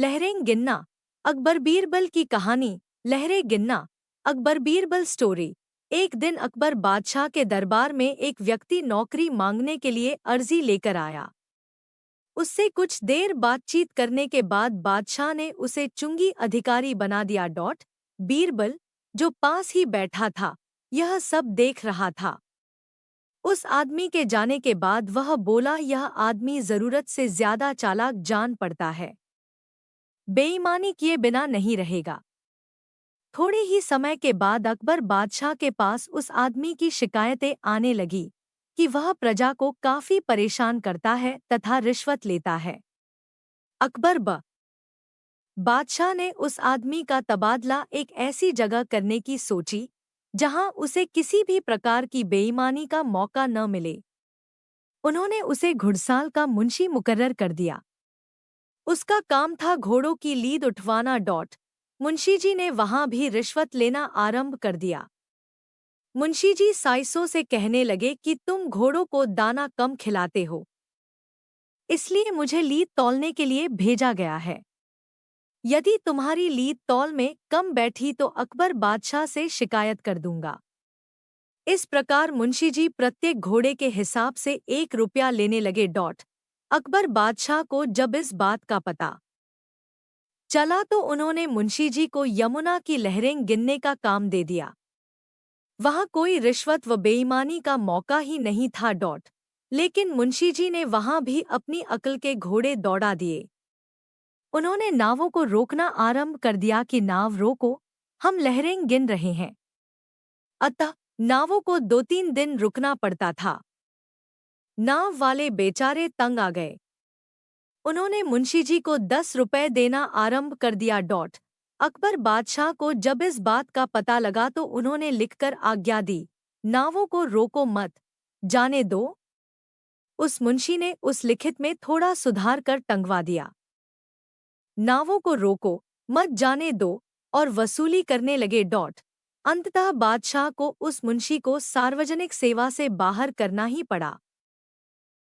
लहरें गिनना। अकबर बीरबल की कहानी। लहरें गिनना। अकबर बीरबल स्टोरी। एक दिन अकबर बादशाह के दरबार में एक व्यक्ति नौकरी मांगने के लिए अर्जी लेकर आया। उससे कुछ देर बातचीत करने के बाद बादशाह ने उसे चुंगी अधिकारी बना दिया। बीरबल, जो पास ही बैठा था, यह सब देख रहा था। उस आदमी के जाने के बाद वह बोला, यह आदमी जरूरत से ज्यादा चालाक जान पड़ता है, बेईमानी किए बिना नहीं रहेगा। थोड़े ही समय के बाद अकबर बादशाह के पास उस आदमी की शिकायतें आने लगी कि वह प्रजा को काफी परेशान करता है तथा रिश्वत लेता है। अकबर बादशाह ने उस आदमी का तबादला एक ऐसी जगह करने की सोची जहां उसे किसी भी प्रकार की बेईमानी का मौका न मिले। उन्होंने उसे घुड़साल का मुंशी मुकर्रर कर दिया। उसका काम था घोड़ों की लीद उठवाना। मुंशी जी ने वहां भी रिश्वत लेना आरंभ कर दिया। मुंशी जी साइसों से कहने लगे कि तुम घोड़ों को दाना कम खिलाते हो, इसलिए मुझे लीद तौलने के लिए भेजा गया है। यदि तुम्हारी लीद तौल में कम बैठी तो अकबर बादशाह से शिकायत कर दूंगा। इस प्रकार मुंशी जी प्रत्येक घोड़े के हिसाब से 1 रुपया लेने लगे। अकबर बादशाह को जब इस बात का पता चला तो उन्होंने मुंशी जी को यमुना की लहरें गिनने का काम दे दिया। वहां कोई रिश्वत व बेईमानी का मौका ही नहीं था। लेकिन मुंशी जी ने वहां भी अपनी अक्ल के घोड़े दौड़ा दिए। उन्होंने नावों को रोकना आरंभ कर दिया कि नाव रोको, हम लहरें गिन रहे हैं। अतः नावों को 2-3 दिन रुकना पड़ता था। नाव वाले बेचारे तंग आ गए। उन्होंने मुंशी जी को 10 रुपए देना आरंभ कर दिया। अकबर बादशाह को जब इस बात का पता लगा तो उन्होंने लिखकर आज्ञा दी, नावों को रोको मत, जाने दो। उस मुंशी ने उस लिखित में थोड़ा सुधार कर टंगवा दिया, नावों को रोको मत, जाने दो, और वसूली करने लगे। अंततः बादशाह को उस मुंशी को सार्वजनिक सेवा से बाहर करना ही पड़ा।